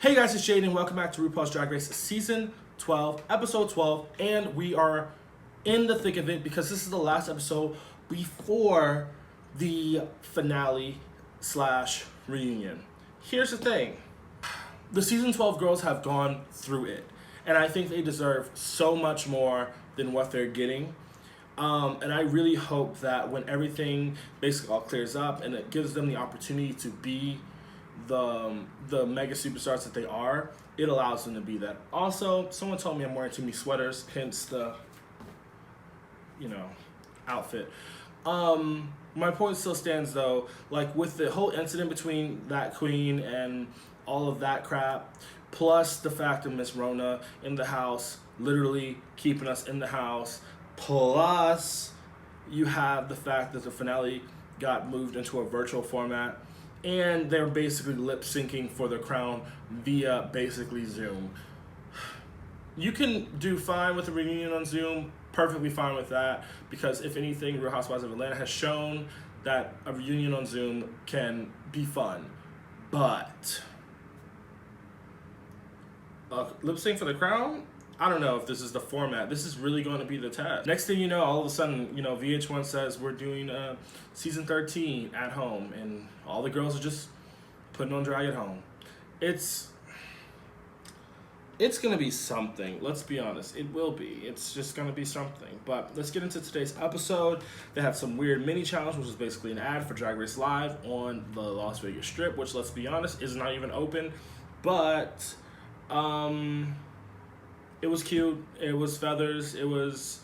Hey guys, it's Jaden. Welcome back to RuPaul's Drag Race Season 12, Episode 12, and we are in the thick of it because this is the last episode before the finale / reunion. Here's the thing. The Season 12 girls have gone through it, and I think they deserve so much more than what they're getting. And I really hope that when everything basically all clears up and it gives them the opportunity to be the mega superstars that they are, it allows them to be that. Also, someone told me I'm wearing too many sweaters, hence the, outfit. My point still stands though, like with the whole incident between that queen and all of that crap, plus the fact of Miss Rona in the house, literally keeping us in the house, plus you have the fact that the finale got moved into a virtual format, and they're basically lip syncing for the crown via basically Zoom. You can do fine with a reunion on Zoom, perfectly fine with that, because if anything, Real Housewives of Atlanta has shown that a reunion on Zoom can be fun. But lip sync for the crown? I don't know if this is the format. This is really going to be the test. Next thing you know, all of a sudden, VH1 says we're doing season 13 at home, and all the girls are just putting on drag at home. It's going to be something. Let's be honest. It will be. It's just going to be something. But let's get into today's episode. They have some weird mini challenge, which is basically an ad for Drag Race Live on the Las Vegas Strip, which, let's be honest, is not even open. But it was cute. It was feathers. It was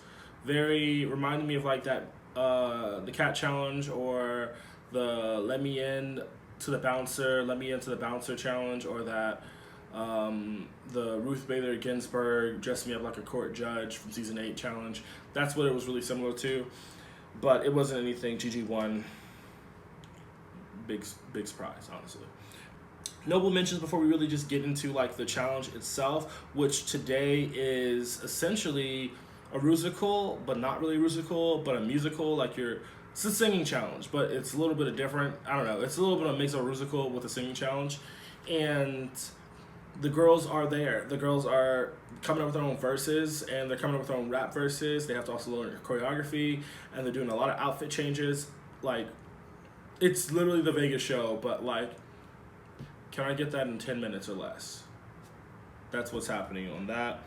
reminded me of like that, the cat challenge, or the let me into the bouncer challenge, or that, the Ruth Bader Ginsburg dressed me up like a court judge from season 8 challenge. That's what it was really similar to, but it wasn't anything. Gigi won. Big surprise, honestly. Notable mentions before we really just get into like the challenge itself, which today is essentially a musical, but not really a musical, but a musical. It's a singing challenge, but it's a little bit of different. I don't know. It's a little bit of a mix of a musical with a singing challenge, and the girls are there. The girls are coming up with their own verses, and they're coming up with their own rap verses. They have to also learn choreography, and they're doing a lot of outfit changes. Like, it's literally the Vegas show, but like, can I get that in 10 minutes or less? That's what's happening on that.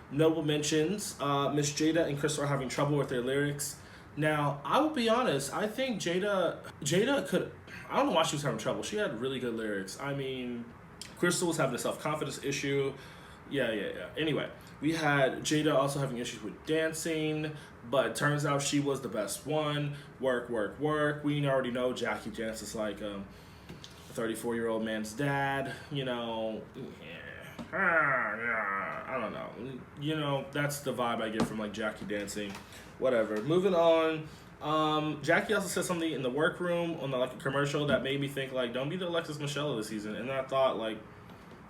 Notable mentions, Miss Jada and Crystal are having trouble with their lyrics. Now, I will be honest, I think Jada could, I don't know why she was having trouble. She had really good lyrics. I mean, Crystal was having a self-confidence issue. Yeah. Anyway, we had Jada also having issues with dancing, but it turns out she was the best one. Work. We already know Jackie dances like a 34-year-old man's dad, I don't know. That's the vibe I get from like Jackie dancing. Whatever. Moving on. Jackie also said something in the workroom on a commercial that made me think like, don't be the Alexis Michelle of the season. And then I thought like,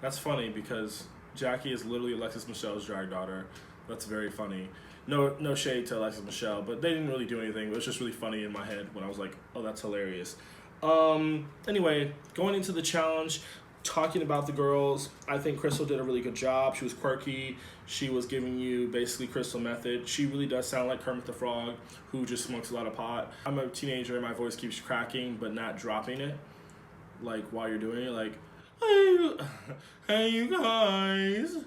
that's funny because Jackie is literally Alexis Michelle's drag daughter. That's very funny. No shade to Alexis Michelle, but they didn't really do anything. It was just really funny in my head when I was like, oh, that's hilarious. Anyway, going into the challenge, talking about the girls, I think Crystal did a really good job. She was quirky. She was giving you basically Crystal method. She really does sound like Kermit the Frog, who just smokes a lot of pot. I'm a teenager and my voice keeps cracking, but not dropping it. Like, while you're doing it, like, hey you guys,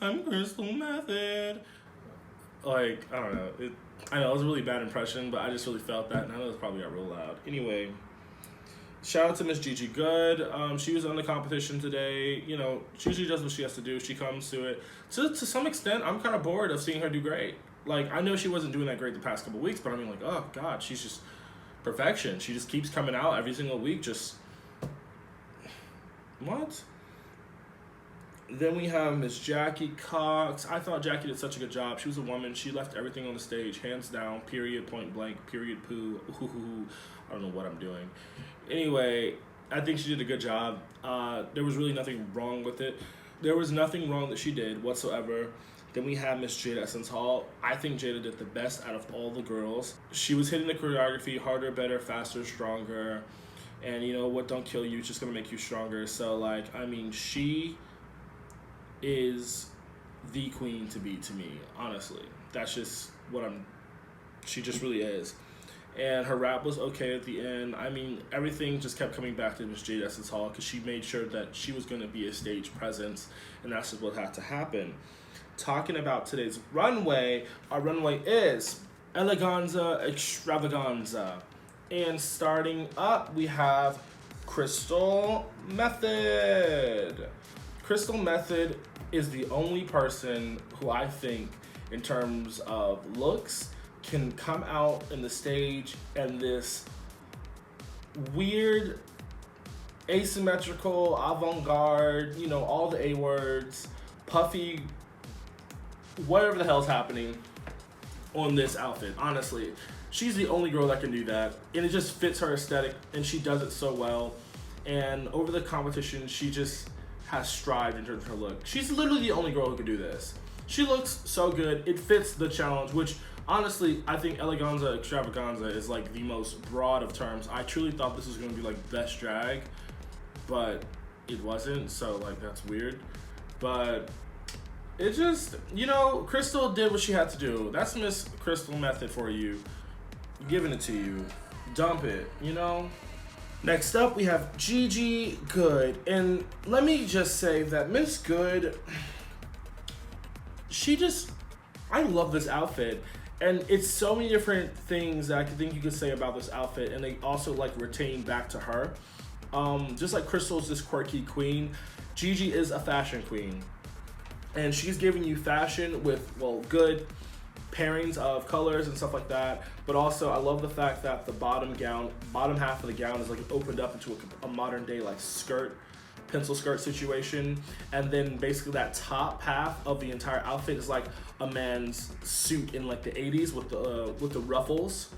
I'm Crystal Method. Like, I don't know. I know it was a really bad impression, but I just really felt that, and I know it probably got real loud. Anyway, shout out to Miss Gigi Good. She was on the competition today. She usually does what she has to do. She comes to it. To some extent, I'm kind of bored of seeing her do great. Like, I know she wasn't doing that great the past couple weeks, but I mean, like, oh, God, she's just perfection. She just keeps coming out every single week, just... What? Then we have Miss Jackie Cox. I thought Jackie did such a good job. She was a woman. She left everything on the stage, hands down, period, point blank, period, poo. I don't know what I'm doing. Anyway, I think she did a good job. There was really nothing wrong with it. There was nothing wrong that she did whatsoever. Then we have Miss Jada Essence Hall. I think Jada did the best out of all the girls. She was hitting the choreography harder, better, faster, stronger. And you know what don't kill you, it's just gonna make you stronger. So like, I mean, she is the queen to beat to me, honestly. That's just what she just really is. And her rap was okay at the end. I mean, everything just kept coming back to Miss Jade Essence Hall because she made sure that she was going to be a stage presence, and that's just what had to happen. Talking about today's runway, our runway is Eleganza Extravaganza. And starting up, we have Crystal Method. Crystal Method is the only person who I think, in terms of looks, can come out in the stage and this weird, asymmetrical, avant-garde, you know, all the A words, puffy, whatever the hell's happening on this outfit. Honestly, she's the only girl that can do that, and it just fits her aesthetic, and she does it so well. And over the competition, she just has strived in terms of her look. She's literally the only girl who can do this. She looks so good. It fits the challenge, which honestly, I think Eleganza Extravaganza is like the most broad of terms. I truly thought this was going to be like best drag, but it wasn't, so like that's weird. But it just, you know, Crystal did what she had to do. That's Miss Crystal Method for you. Giving it to you. Dump it, you know? Next up, we have Gigi Good. And let me just say that Miss Good, I love this outfit. And it's so many different things that I think you could say about this outfit, and they also like retain back to her. Just like Crystal's this quirky queen, Gigi is a fashion queen. And she's giving you fashion with, well, good pairings of colors and stuff like that. But also, I love the fact that the bottom half of the gown is like opened up into a modern day like skirt, pencil skirt situation. And then basically that top half of the entire outfit is like a man's suit in like the 80s with the ruffles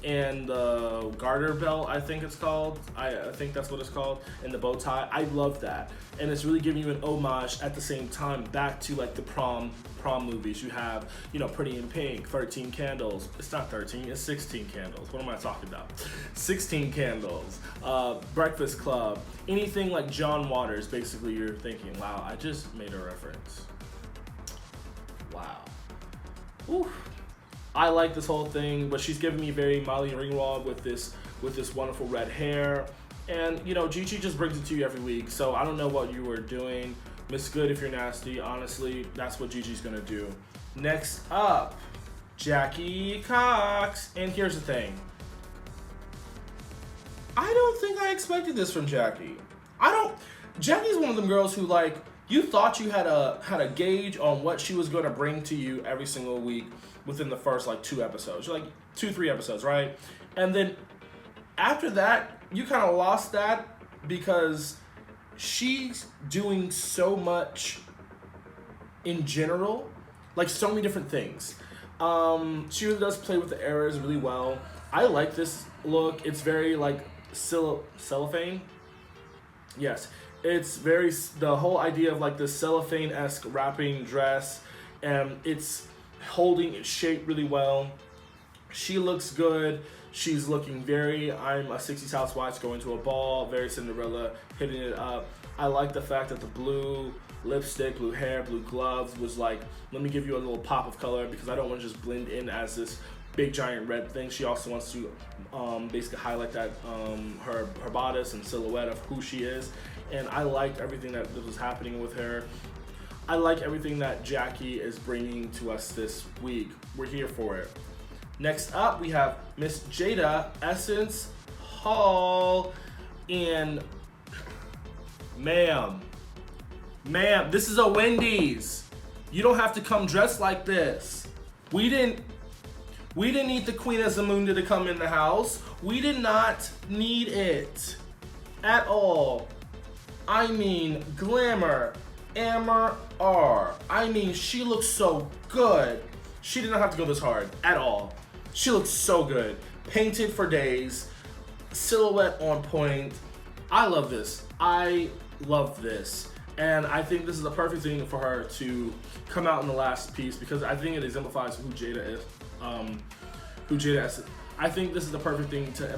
and the garter belt, I think it's called. I think that's what it's called, and the bow tie. I love that, and it's really giving you an homage at the same time back to like the prom movies. You have, you know, Pretty in Pink, 13 Candles. It's not 13, it's 16 Candles. What am I talking about? 16 Candles, Breakfast Club, anything like John Waters. Basically, you're thinking, wow, I just made a reference. Wow. Oof. I like this whole thing, but she's giving me very Molly Ringwald with this wonderful red hair. And, you know, Gigi just brings it to you every week, so I don't know what you were doing. Miss Good, if you're nasty, honestly, that's what Gigi's gonna do. Next up, Jackie Cox. And here's the thing. I don't think I expected this from Jackie. Jackie's one of them girls who, like, you thought you had a gauge on what she was gonna bring to you every single week within the first like 2 episodes, like 2-3 episodes, right? And then after that, you kind of lost that because she's doing so much in general, like so many different things. She really does play with the errors really well. I like this look. It's very like cellophane. Yes, it's very, the whole idea of like this cellophane-esque wrapping dress, and it's holding its shape really well. She looks good. She's looking very, I'm a 60s housewife going to a ball, very Cinderella, hitting it up. I like the fact that the blue lipstick, blue hair, blue gloves was like, let me give you a little pop of color because I don't want to just blend in as this big giant red thing. She also wants to basically highlight that her bodice and silhouette of who she is. And I liked everything that was happening with her. I like everything that Jackie is bringing to us this week. We're here for it. Next up, we have Miss Jada Essence Hall. And ma'am, this is a Wendy's. You don't have to come dressed like this. We didn't need the Queen of Zamunda to come in the house. We did not need it at all. I mean, glamour, Amber R. I mean, she looks so good. She did not have to go this hard at all. She looks so good. Painted for days. Silhouette on point. I love this. I love this. And I think this is the perfect thing for her to come out in the last piece because I think it exemplifies who Jada is. Who Jada is. I think this is the perfect thing to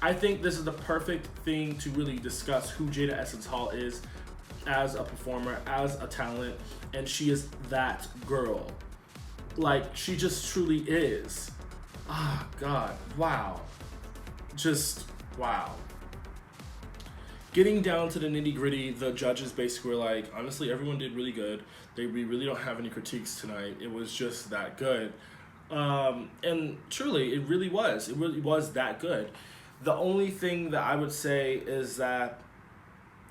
I think this is the perfect thing to really discuss who Jada Essence Hall is as a performer, as a talent, and she is that girl. Like, she just truly is. Ah, God, wow. Just, wow. Getting down to the nitty gritty, the judges basically were like, honestly, everyone did really good. We really don't have any critiques tonight. It was just that good. And truly, it really was. It really was that good. The only thing that I would say is that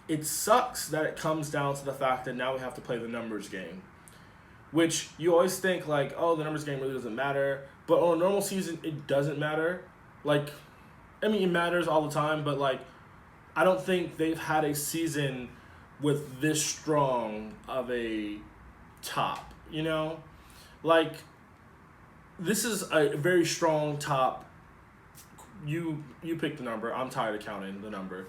it sucks that it comes down to the fact that now we have to play the numbers game. Which you always think like, oh, the numbers game really doesn't matter. But on a normal season, it doesn't matter. Like, I mean, it matters all the time, but like, I don't think they've had a season with this strong of a top, you know? Like, this is a very strong top. You pick the number. I'm tired of counting the number.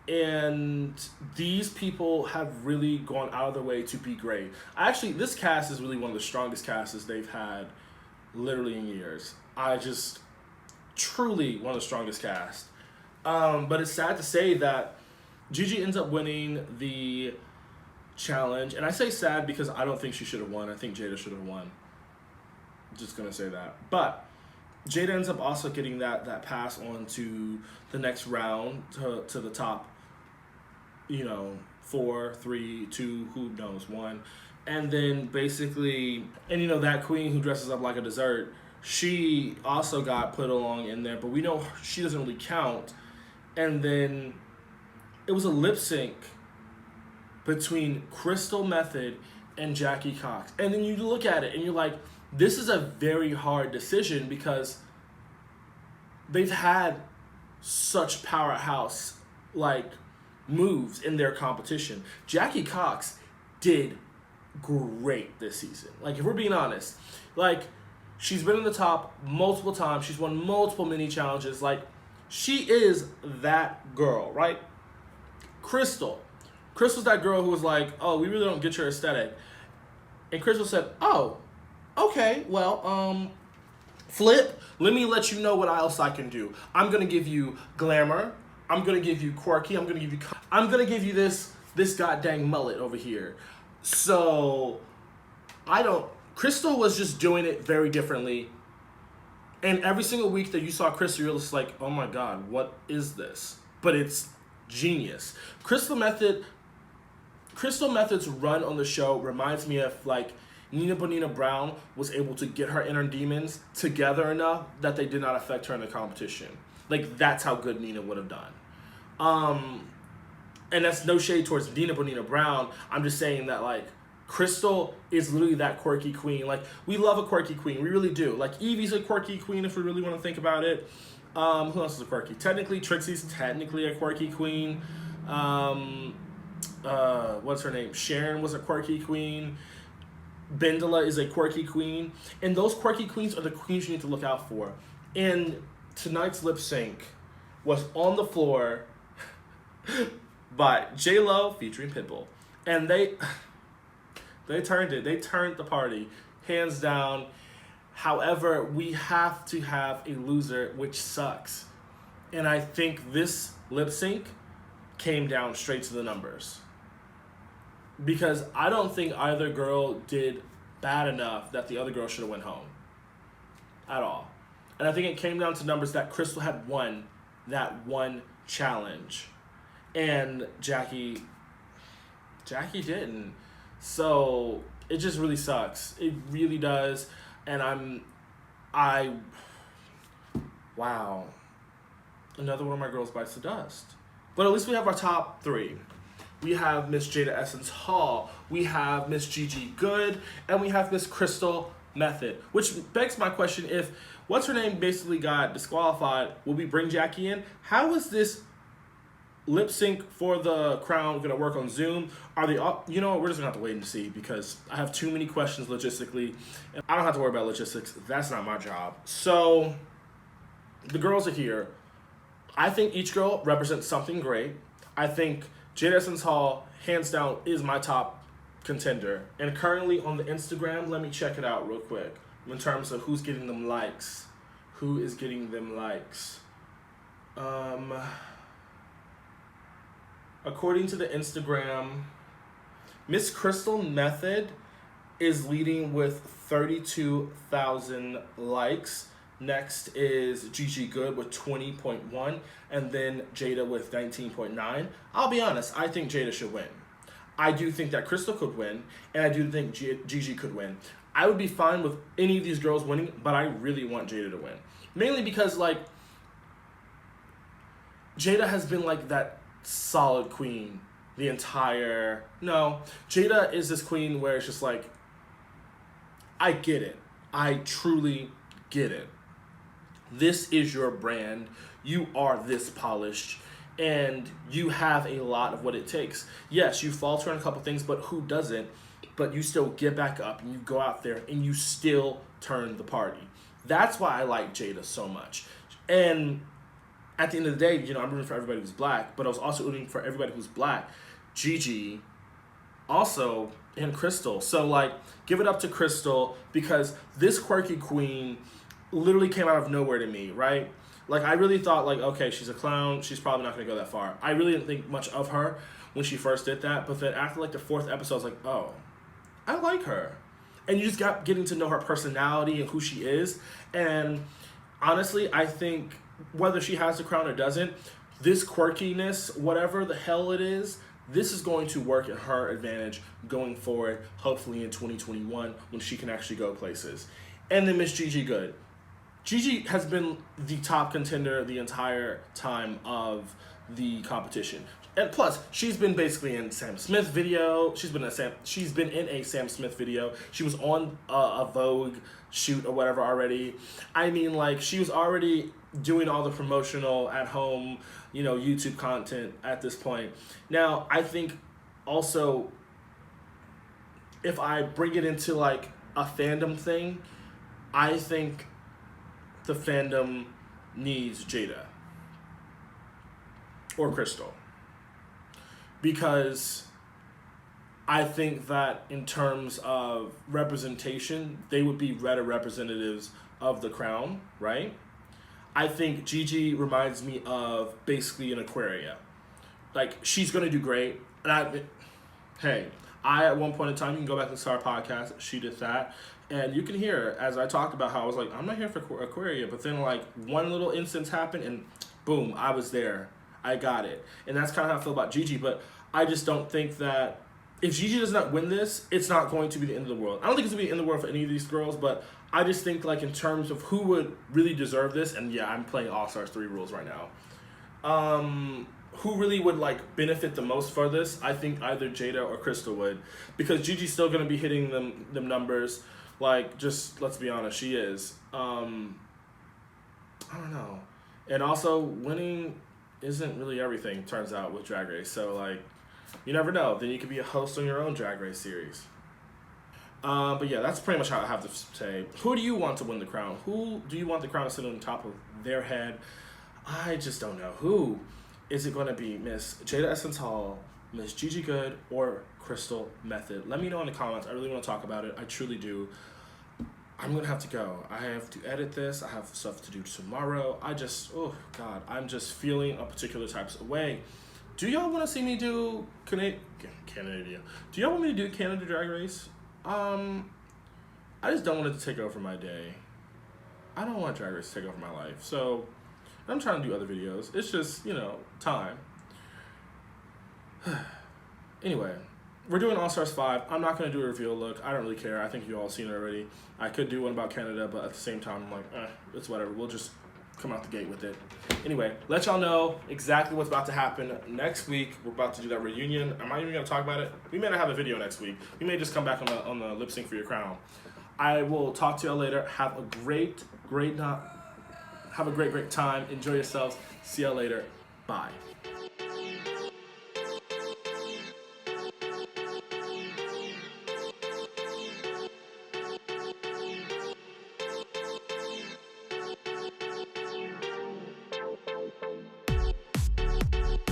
And these people have really gone out of their way to be great. Actually, this cast is really one of the strongest casts they've had literally in years. Truly one of the strongest casts. But it's sad to say that Gigi ends up winning the challenge. And I say sad because I don't think she should have won. I think Jada should have won. Just going to say that. But Jada ends up also getting that pass on to the next round, to the top, 4, 3, 2, who knows, 1. And then basically, and that queen who dresses up like a dessert, she also got put along in there, but we know she doesn't really count. And then it was a lip sync between Crystal Method and Jackie Cox. And then you look at it and you're like, this is a very hard decision because they've had such powerhouse moves in their competition. Jackie Cox did great this season. If we're being honest, she's been in the top multiple times. She's won multiple mini challenges. She is that girl, right? Crystal's that girl who was like, oh, we really don't get your aesthetic. And Crystal said, oh, okay, well, Flip, let me let you know what else I can do. I'm going to give you glamour. I'm going to give you quirky. I'm going to give you this goddamn mullet over here. So, Crystal was just doing it very differently. And every single week that you saw Crystal, you're just like, oh my God, what is this? But it's genius. Crystal Method's run on the show reminds me of Nina Bonina Brown was able to get her inner demons together enough that they did not affect her in the competition. That's how good Nina would have done. And that's no shade towards Nina Bonina Brown. I'm just saying that Crystal is literally that quirky queen. We love a quirky queen. We really do. Evie's a quirky queen if we really want to think about it. Who else is a quirky? Technically, Trixie's technically a quirky queen. What's her name? Sharon was a quirky queen. Bendela is a quirky queen. And those quirky queens are the queens you need to look out for. And tonight's lip sync was On the Floor by J-Lo featuring Pitbull. And they turned it. They turned the party, hands down. However, we have to have a loser, which sucks. And I think this lip sync came down straight to the numbers. Because I don't think either girl did bad enough that the other girl should have went home. At all. And I think it came down to numbers that Crystal had won that one challenge. And Jackie didn't. So it just really sucks. It really does. And wow. Another one of my girls bites the dust. But at least we have our top 3. We have Miss Jada Essence Hall, we have Miss Gigi Good, and we have Miss Crystal Method. Which begs my question, if what's her name basically got disqualified, will we bring Jackie in? How is this lip sync for the crown going to work on Zoom? Are they all, we're just going to have to wait and see because I have too many questions logistically. And I don't have to worry about logistics. That's not my job. So the girls are here. I think each girl represents something great. I think Jada Essence Hall, hands down, is my top contender. And currently on the Instagram, let me check it out real quick in terms of who's getting them likes. Who is getting them likes? Um, according to the Instagram, Miss Crystal Method is leading with 32,000 likes. Next is Gigi Good with 20.1, and then Jada with 19.9. I'll be honest, I think Jada should win. I do think that Crystal could win, and I do think Gigi could win. I would be fine with any of these girls winning, but I really want Jada to win. Mainly because, like, Jada has been, like, that solid queen the entire... No, Jada is this queen where it's just like, I get it. I truly get it. This is your brand. You are this polished. And you have a lot of what it takes. Yes, you falter on a couple things, but who doesn't? But you still get back up and you go out there and you still turn the party. That's why I like Jada so much. And at the end of the day, you know, I'm rooting for everybody who's black, but I was also rooting for everybody who's black. Gigi, also, and Crystal. So, like, give it up to Crystal because this quirky queen literally came out of nowhere to me, right? Like, I really thought, like, okay, she's a clown. She's probably not going to go that far. I really didn't think much of her when she first did that. But then after, like, the 4th episode, I was like, oh, I like her. And you just got getting to know her personality and who she is. And honestly, I think whether she has the crown or doesn't, this quirkiness, whatever the hell it is, this is going to work in her advantage going forward, hopefully in 2021 when she can actually go places. And then Miss Gigi Good. Gigi has been the top contender the entire time of the competition. And plus, she's been basically in Sam Smith video. She's been in a Sam Smith video. She was on a Vogue shoot or whatever already. I mean, like, she was already doing all the promotional at home, you know, YouTube content at this point. Now, I think also if I bring it into like a fandom thing, I think the fandom needs Jada or Crystal. Because I think that in terms of representation, they would be better representatives of the crown, right? I think Gigi reminds me of basically an Aquaria. Like, she's going to do great. And I, at one point in time, you can go back and listen to our podcast, she did that. And you can hear, as I talked about how I was like, I'm not here for Aquaria. But then, like, one little instance happened and boom, I was there. I got it. And that's kind of how I feel about Gigi. But I just don't think that if Gigi does not win this, it's not going to be the end of the world. I don't think it's going to be the end of the world for any of these girls, but I just think, like, in terms of who would really deserve this, and yeah, I'm playing All-Stars 3 rules right now. Who really would, like, benefit the most for this? I think either Jada or Crystal would. Because Gigi's still going to be hitting them numbers. Like, just, let's be honest, she is. I don't know. And also, winning isn't really everything, turns out, with Drag Race. So, like, you never know. Then you could be a host on your own Drag Race series. But yeah, that's pretty much how I have to say. Who do you want to win the crown? Who do you want the crown to sit on top of their head? I just don't know. Who? Is it going to be Miss Jada Essence Hall, Miss Gigi Good, or Crystal Method? Let me know in the comments. I really want to talk about it. I truly do. I'm going to have to go. I have to edit this. I have stuff to do tomorrow. Oh, God. I'm just feeling a particular type of way. Do y'all want to see me do Canada? Do y'all want me to do Canada Drag Race? I just don't want it to take over my day. I don't want Drag Race to take over my life. So, I'm trying to do other videos. It's just, you know, time. Anyway, we're doing All-Stars 5. I'm not going to do a reveal look. I don't really care. I think you all seen it already. I could do one about Canada, but at the same time, I'm like, it's whatever. We'll just come out the gate with it. Anyway, let y'all know exactly what's about to happen next week. We're about to do that reunion. Am I even going to talk about it? We may not have a video next week. We may just come back on the lip sync for your crown. I will talk to y'all later. Have a great time. Enjoy yourselves. See y'all later. Bye.